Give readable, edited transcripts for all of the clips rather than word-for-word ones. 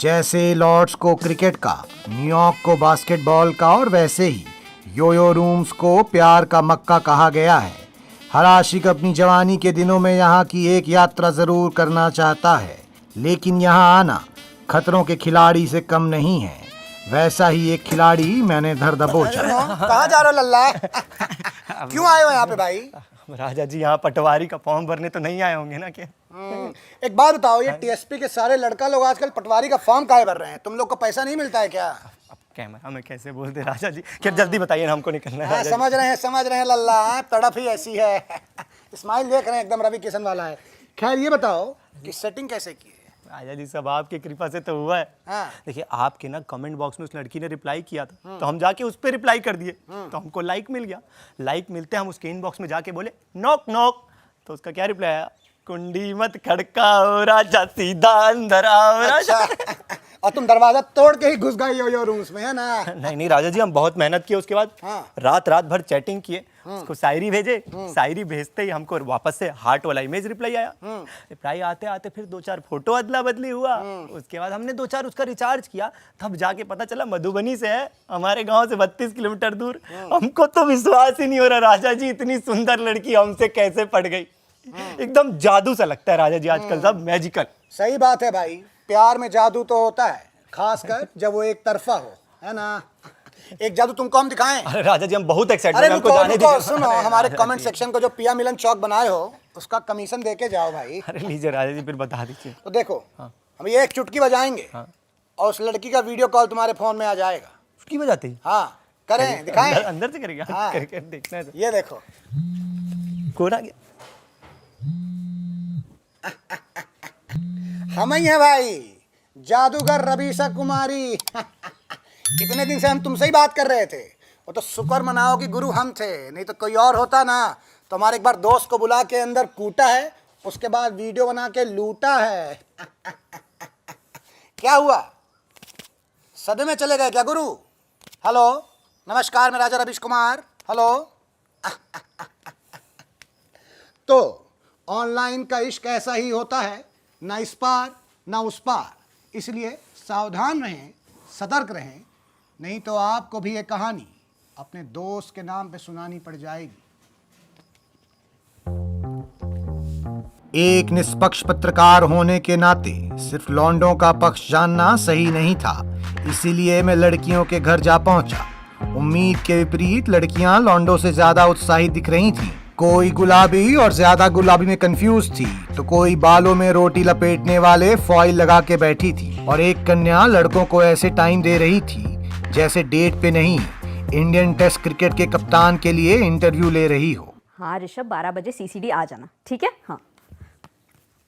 जैसे लॉर्ड्स को क्रिकेट का, न्यूयॉर्क को बास्केटबॉल का और वैसे ही योयो रूम्स को प्यार का मक्का कहा गया है। हर आशिक अपनी जवानी के दिनों में यहाँ की एक यात्रा जरूर करना चाहता है, लेकिन यहाँ आना खतरों के खिलाड़ी से कम नहीं है। वैसा ही एक खिलाड़ी मैंने धर दबोचा। कहाँ जा रहे हो लल्ला? क्यों आए हो यहाँ पे भाई? राजा जी यहाँ पटवारी का फॉर्म भरने तो नहीं आए होंगे ना? क्या एक बात बताओ, ये टीएसपी के सारे लड़का लोग आजकल पटवारी का फॉर्म काहे भर रहे हैं? तुम लोग को पैसा नहीं मिलता है क्या? अब कैमरा में कैसे बोलते राजा जी? क्या जल्दी बताइए ना, हमको निकलना है। हाँ, समझ रहे हैं लल्ला, तड़प ही ऐसी है। स्माइल देख रहे हैं, एकदम रवि किशन वाला है। खैर ये बताओ कि सेटिंग कैसे की है? राजा जी सब आपकी कृपा से तो हुआ है। हाँ। देखिए आपके ना कमेंट बॉक्स में उस लड़की ने रिप्लाई किया था, तो हम जाके उस पर रिप्लाई कर दिए, तो हमको लाइक मिल गया। लाइक मिलते हम उसके इनबॉक्स में जाके बोले नॉक नॉक, तो उसका क्या रिप्लाई आया? कुंडी मत खड़काओ राजा, सीधा अंदर आओ राजा। अच्छा। और तुम दरवाजा तोड़ के ही घुस गए यो रूम्स में, है ना? नहीं राजा जी, हम बहुत मेहनत किए। उसके बाद हाँ। रात भर चैटिंग किए, उसको शायरी भेजे। शायरी भेजते ही हमको वापस से हार्ट वाला इमेज रिप्लाई आया। रिप्लाई आते आते फिर 2-4 फोटो अदला बदली हुआ। उसके बाद हमने 2-4 उसका रिचार्ज किया, तब जाके पता चला मधुबनी से है, हमारे गांव से 32 किलोमीटर दूर। हमको तो विश्वास ही नहीं हो रहा राजा जी, इतनी सुंदर लड़की हमसे कैसे पड़ गई। एकदम जादू सा लगता है राजा जी, आजकल सब मैजिकल। सही बात है भाई, प्यार में जादू तो होता है, खासकर जब वो एक तरफा हो, है ना? एक जादू तुमको हम दिखाएं? अरे राजा जी हम बहुत एक्साइटेड अरे हैं, हमको रुको जाने रुको, दीजिए। सुनो, अरे हमारे राजा कमेंट जी। सेक्शन को जो पिया मिलन चौक बनाए हो, उसका कमीशन दे के जाओ भाई। अरे लीजिए राजा जी, फिर बता दीजिए। तो देखो, हम ये एक चुटकी बजाएंगे और उस लड़की का वीडियो कॉल तुम्हारे फोन में आ जाएगा। उसकी बजाते ही हाँ, करें, दिखाएं? अंदर से करेगा? हाँ। करके देखना है तो। ये देखो। कौन आ गया? हम ही हैं भाई, जादूगर रवीशा कुमारी। इतने दिन से हम तुमसे ही बात कर रहे थे। वो तो शुक्र मनाओ कि गुरु हम थे, नहीं तो कोई और होता ना तो हमारे एक बार दोस्त को बुला के अंदर कूटा है, उसके बाद वीडियो बना के लूटा है। क्या हुआ, सदमे में चले गए क्या गुरु? हेलो, नमस्कार, मैं राजा रवीश कुमार। हेलो। तो ऑनलाइन का इश्क ऐसा ही होता है, ना इस पार ना उस पार। इसलिए सावधान रहें, सतर्क रहें, नहीं तो आपको भी ये कहानी अपने दोस्त के नाम पे सुनानी पड़ जाएगी। एक निष्पक्ष पत्रकार होने के नाते सिर्फ लौंडों का पक्ष जानना सही नहीं था, इसीलिए मैं लड़कियों के घर जा पहुंचा। उम्मीद के विपरीत लड़कियां लौंडों से ज्यादा उत्साहित दिख रही थीं। कोई गुलाबी और ज्यादा गुलाबी में कंफ्यूज थी, तो कोई बालों में रोटी लपेटने वाले फॉइल लगा के बैठी थी, और एक कन्या लड़कों को ऐसे टाइम दे रही थी जैसे डेट पे नहीं, इंडियन टेस्ट क्रिकेट के कप्तान के लिए इंटरव्यू ले रही हो। हाँ ऋषभ, 12 बजे सीसीडी आ जाना, ठीक है? हाँ।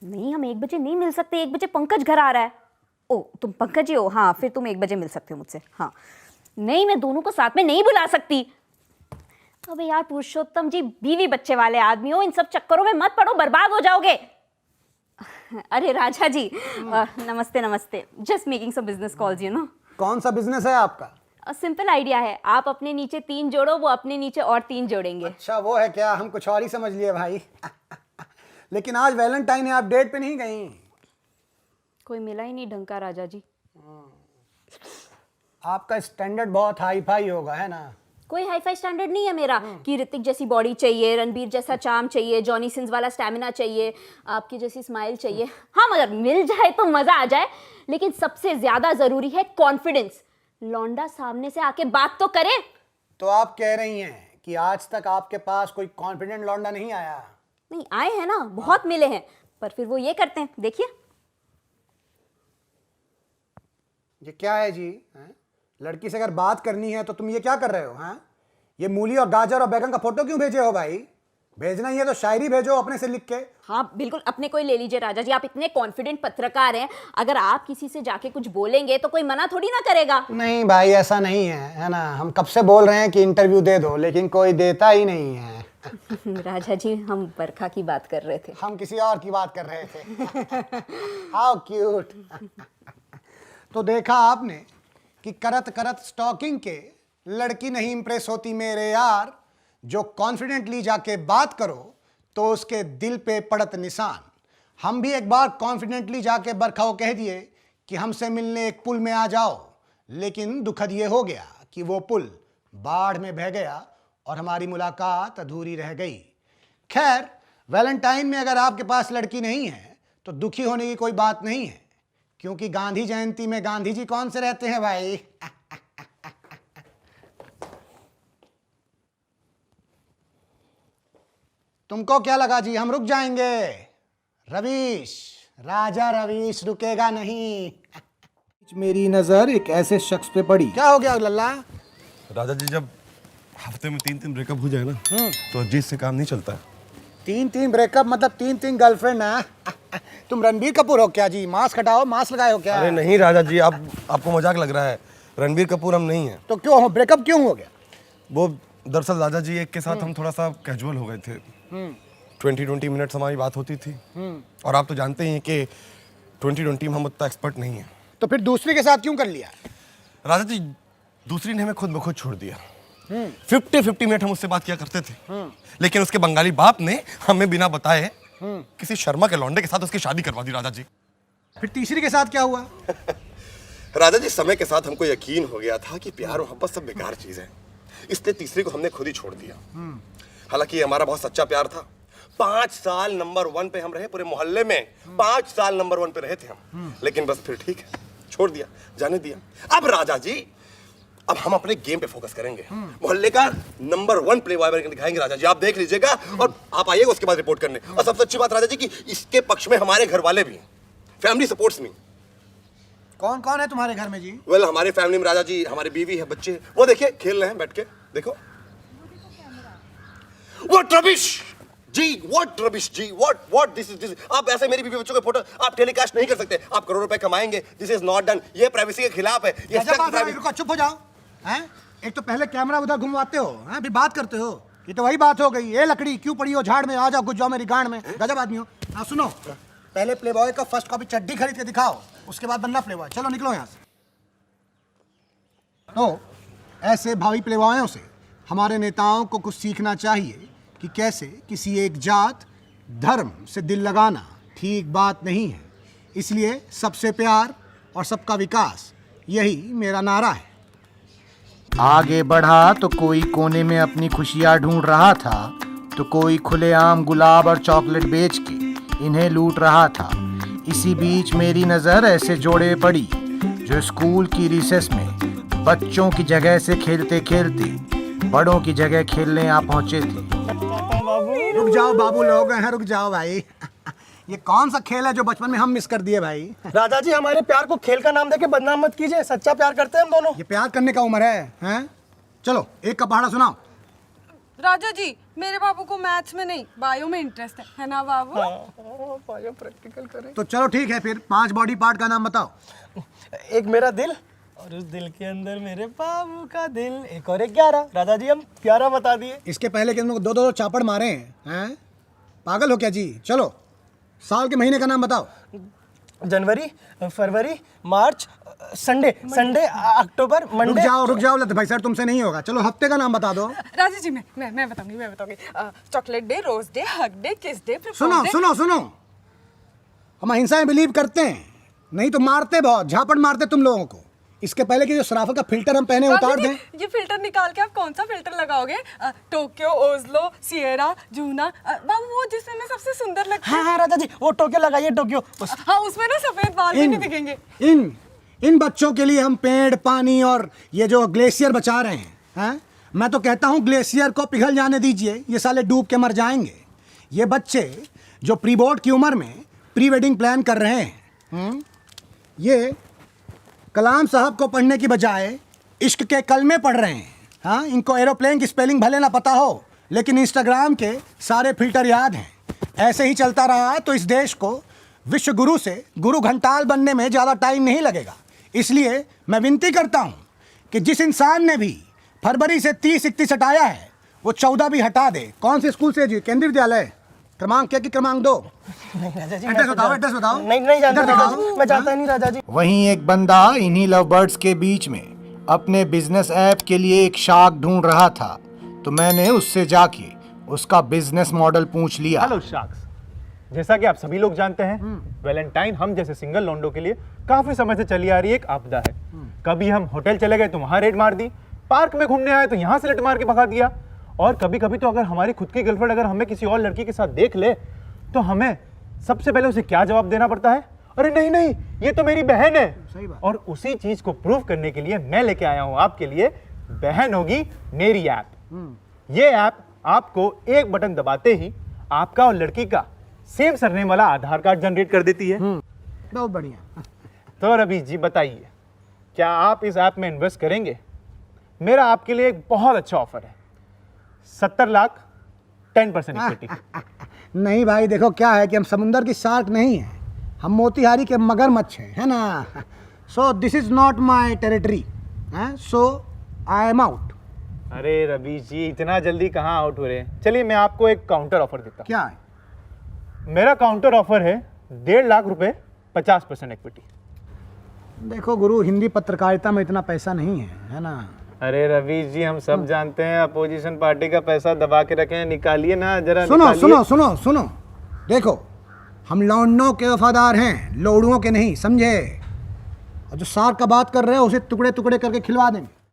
नहीं, हम 1 बजे नहीं मिल सकते, 1 बजे पंकज घर आ रहा है। ओ, तुम पंकज ही हो? हाँ, फिर तुम 1 बजे मिल सकते हो मुझसे। हाँ। नहीं, मैं दोनों को साथ में नहीं बुला सकती। अबे यार पुरुषोत्तम जी, बीवी बच्चे वाले आदमी हो, इन सब चक्करों में मत पड़ो, बर्बाद हो जाओगे। अरे राजा जी, नमस्ते नमस्ते, just making some business calls, you know. कौन सा बिजनेस है आपका? सिंपल आइडिया है, आप अपने नीचे 3 जोड़ो, वो अपने नीचे और 3 जोड़ेंगे। अच्छा वो है क्या? हम कुछ और ही समझ लिए भाई। लेकिन आज वैलेंटाइन है, आप डेट पे नहीं गई? कोई मिला ही नहीं ढंग का राजा जी। आपका स्टैंडर्ड बहुत हाई फाई होगा, है ना? कोई हाई फाई स्टैंडर्ड नहीं है मेरा कि ऋतिक जैसी बॉडी चाहिए, रणबीर जैसा चार्म चाहिए, जॉनी सिंस वाला स्टैमिना चाहिए, आपकी जैसी स्माइल चाहिए। हाँ, मगर मिल जाए तो मजा आ जाए, लेकिन सबसे ज्यादा जरूरी है कॉन्फिडेंस। लौंडा सामने से आके बात तो करे। तो आप कह रही हैं कि आज तक आपके पास कोई कॉन्फिडेंट लौंडा नहीं आया? नहीं आए हैं ना, बहुत मिले हैं, पर फिर वो ये करते हैं, देखिए। ये क्या है जी? हैं? लड़की से अगर बात करनी है तो तुम ये क्या कर रहे हो? हैं? ये मूली और गाजर और बैगन का फोटो क्यों भेजे हो भाई? भेजना ही है तो शायरी भेजो अपने से लिख के। हाँ बिल्कुल, अपने कोई ले लीजिए राजा जी, आप इतने कॉन्फिडेंट पत्रकार हैं, अगर आप किसी से जाके कुछ बोलेंगे तो कोई मना थोड़ी ना करेगा। नहीं भाई, ऐसा नहीं है ना? हम कब से बोल रहे हैं कि इंटरव्यू दे दो, लेकिन कोई देता ही नहीं है। राजा जी, हम बरखा की बात कर रहे थे। हम किसी और की बात कर रहे थे। How cute. तो देखा आपने कि करत करत स्टॉकिंग के लड़की नहीं इंप्रेस होती मेरे यार। जो कॉन्फिडेंटली जाके बात करो तो उसके दिल पे पड़त निशान। हम भी एक बार कॉन्फिडेंटली जाके बरखा को कह दिए कि हमसे मिलने एक पुल में आ जाओ, लेकिन दुखद ये हो गया कि वो पुल बाढ़ में बह गया और हमारी मुलाकात अधूरी रह गई। खैर, वैलेंटाइन में अगर आपके पास लड़की नहीं है तो दुखी होने की कोई बात नहीं है, क्योंकि गांधी जयंती में गांधी जी कौन से रहते हैं भाई। तुमको क्या लगा जी हम रुक जाएंगे? रवीश, राजा रवीश रुकेगा नहीं। मेरी नजर एक ऐसे शख्स पे पड़ी। क्या हो गया लल्ला? राजा जी, जब हफ्ते में 3-3 ब्रेकअप हो जाए ना तो अजीत से काम नहीं चलता है। 3-3 ब्रेकअप मतलब 3-3 गर्लफ्रेंड है? तुम रणबीर कपूर हो क्या जी? मास्क हटाओ, मास्क लगाए हो क्या? अरे नहीं राजा जी, आपको मजाक लग रहा है। रणबीर कपूर हम नहीं हैं। तो क्यों हो? ब्रेकअप क्यों हो गया? वो दरअसल राजा जी, एक के साथ हम थोड़ा सा कैजुअल हो गए थे। 20 मिनट्स हमारी बात होती थी, और आप तो जानते ही हैं कि 20 में हम उतना एक्सपर्ट नहीं हैं। तो फिर दूसरी के साथ क्यों कर लिया? राजा जी, दूसरी ने हमें खुद ब खुद छोड़ दिया। 50-50 मिनट हम उससे बात किया करते थे, लेकिन उसके बंगाली बाप ने हमें बिना बताए किसी शर्मा के लौंडे के साथ उसकी शादी करवा दी। राजा जी, फिर तीसरी के साथ क्या हुआ? राजा जी, समय के साथ हमको यकीन हो गया था कि प्यार और मोहब्बत सब बेकार चीज है, इसलिए तीसरी को हमने खुद ही छोड़ दिया। हालांकि ये हमारा बहुत सच्चा प्यार था। 5 साल नंबर 1 पे हम रहे, पूरे मोहल्ले में 5 साल नंबर 1 पे रहे थे हम। लेकिन बस फिर ठीक है, छोड़ दिया, जाने दिया। अब राजा जी, अब हम अपने गेम पे फोकस करेंगे। मोहल्ले का नंबर 1 प्ले बॉय दिखाएंगे राजा जी, आप देख लीजिएगा और आप आइएगा उसके बाद रिपोर्ट करने। और सबसे अच्छी बात राजा जी कि इसके पक्ष में हमारे घर वाले भी हैं, फैमिली सपोर्ट्स मी। कौन कौन है तुम्हारे घर में जी? वेल, हमारे फैमिली में राजा जी हमारी बीवी है, बच्चे, वो देखिए खेल रहे हैं बैठ के, देखो। What rubbish ji, what rubbish ji, what this is। आप ऐसे मेरी बीवी बच्चों के फोटो आप टेलीकास्ट नहीं कर सकते, आप करोड़ों रुपए कमाएंगे। दिस इज नॉट डन, ये प्राइवेसी के खिलाफ है। ये गजब बात है, रुको, चुप हो जाओ। हैं? एक तो पहले कैमरा उधर घुमवाते हो, हैं? फिर बात करते हो। ये तो वही बात हो गई, ये लकड़ी क्यों पड़ी हो झाड़ में, आ जाओ, घुस जाओ मेरी गांड में। गजब आदमी हो। हाँ सुनो, पहले प्लेबॉय का फर्स्ट कॉपी चड्डी खरीद के दिखाओ, उसके बाद बनना प्लेबॉय। चलो निकलो यहाँ से। तो ऐसे भावी प्लेबॉयों से हमारे नेताओं को कुछ सीखना चाहिए कि कैसे किसी एक जात धर्म से दिल लगाना ठीक बात नहीं है। इसलिए सबसे प्यार और सबका विकास, यही मेरा नारा है। आगे बढ़ा तो कोई कोने में अपनी खुशियाँ ढूंढ रहा था, तो कोई खुलेआम गुलाब और चॉकलेट बेच के इन्हें लूट रहा था। इसी बीच मेरी नज़र ऐसे जोड़े पड़ी जो स्कूल की रिसेस में बच्चों की जगह से खेलते खेलते बड़ों की जगह खेलने आ पहुंचे थे। रुक जाओ बाबू, लोग हैं, रुक जाओ भाई। ये कौन सा खेल है जो बचपन में हम मिस कर दिए भाई? राजा जी, हमारे प्यार को खेल का नाम देके बदनाम मत कीजिए, सच्चा प्यार करते हैं हम दोनों। ये प्यार करने का उम्र हैं? चलो एक का पहाड़ा सुनाओ। राजा जी, मेरे बाबू को मैथ्स में नहीं बायो में इंटरेस्ट है ना बाबू? बायो प्रैक्टिकल करें। तो चलो ठीक है, फिर 5 बॉडी पार्ट का नाम बताओ। एक मेरा दिल, और उस दिल के अंदर मेरे बाबू का दिल, एक और एक 11। राजा जी, हम 11 बता दिए। इसके पहले कि तुम 2-2 चापड़ मारे हैं? पागल हो क्या जी? चलो साल के महीने का नाम बताओ। जनवरी, फरवरी, मार्च, संडे, अक्टूबर, मंडे। रुक जाओ लत भाई, सर तुमसे नहीं होगा। चलो हफ्ते का नाम बता दो। राजा जी, मैं बताऊंगी। Chocolate day, rose day, hug day, kiss day, सुनो, हम अहिंसा में बिलीव करते हैं, नहीं तो मारते बहुत, झापड़ मारते तुम लोगों को। इसके पहले कि जो सराफा का फिल्टर हम पहने उतार दें। ये फिल्टर निकाल के आप कौन सा फिल्टर लगाओगे? टोक्यो, ओस्लो, सिएरा, जूना, बाबू वो जिसमें मैं सबसे सुंदर लगता है। हाँ राजा जी, वो टोक्यो लगाइए, टोक्यो। हाँ, उसमें ना सफेद बाल भी नहीं दिखेंगे। इन बच्चों के लिए हम पेड़, पानी और ये जो ग्लेशियर बचा रहे हैं? मैं तो कहता हूँ ग्लेशियर को पिघल जाने दीजिए, ये साले डूब के मर जाएंगे। ये बच्चे जो प्री बोर्ड की उम्र में प्री वेडिंग प्लान कर रहे हैं, ये कलाम साहब को पढ़ने की बजाय इश्क के कलमे पढ़ रहे हैं। हाँ, इनको एरोप्लेन की स्पेलिंग भले ना पता हो, लेकिन इंस्टाग्राम के सारे फिल्टर याद हैं। ऐसे ही चलता रहा तो इस देश को विश्व गुरु से गुरु घंटाल बनने में ज़्यादा टाइम नहीं लगेगा। इसलिए मैं विनती करता हूँ कि जिस इंसान ने भी फरवरी से 30-31 हटाया है, वो 14 भी हटा दे। कौन से स्कूल से जी? केंद्रीय विद्यालय। क्रमांक क्या कि क्रमांक 2? एड्रेस बताओ। नहीं जानता राजा जी, मैं जानता नहीं राजा जी। वहीं एक बंदा इन्हीं लव बर्ड्स के बीच में अपने बिजनेस ऐप के लिए एक शार्क ढूंढ रहा था, तो मैंने उससे जाके उसका बिजनेस मॉडल पूछ लिया। हेलो शार्क्स, जैसा कि आप सभी लोग जानते हैं, वैलेंटाइन हम जैसे सिंगल लॉन्डो के लिए काफी समय से चली आ रही एक आपदा है। कभी हम होटल चले गए तो वहां रेड मार दी, पार्क में घूमने आए तो यहाँ से रट मार के भगा दिया, और कभी कभी तो अगर हमारी खुद की गर्लफ्रेंड अगर हमें किसी और लड़की के साथ देख ले तो हमें सबसे पहले उसे क्या जवाब देना पड़ता है? अरे नहीं नहीं, ये तो मेरी बहन है। सही बात। और उसी चीज को प्रूव करने के लिए मैं लेके आया हूं आपके लिए बहन होगी मेरी ऐप। ये ऐप आपको एक बटन दबाते ही आपका और लड़की का सेम सरनेम वाला आधार कार्ड जनरेट कर देती है। बहुत बढ़िया। तो रवि जी बताइए, क्या आप इस ऐप में इन्वेस्ट करेंगे? मेरा आपके लिए एक बहुत अच्छा ऑफर है, 70 लाख 10% इक्विटी। नहीं भाई, देखो क्या है कि हम समुंदर की शार्क नहीं है, हम मोतिहारी के मगरमच्छ हैं, है ना। So this is not my territory, so I am out. अरे रवि जी, इतना जल्दी कहाँ आउट हो रहे हैं? चलिए मैं आपको एक काउंटर ऑफर देता क्या है? हूँ। मेरा काउंटर ऑफर है 1.5 लाख रुपए 50% इक्विटी। देखो गुरु, हिंदी पत्रकारिता में इतना पैसा नहीं है ना। अरे रवि जी, हम सब जानते हैं अपोजिशन पार्टी का पैसा दबा के रखे हैं, निकालिए ना जरा। सुनो निकालिए। सुनो सुनो सुनो, देखो हम लौंडों के वफादार हैं, लोड़ुओं के नहीं, समझे। और जो सार का बात कर रहे हो उसे टुकड़े टुकड़े करके खिलवा देंगे।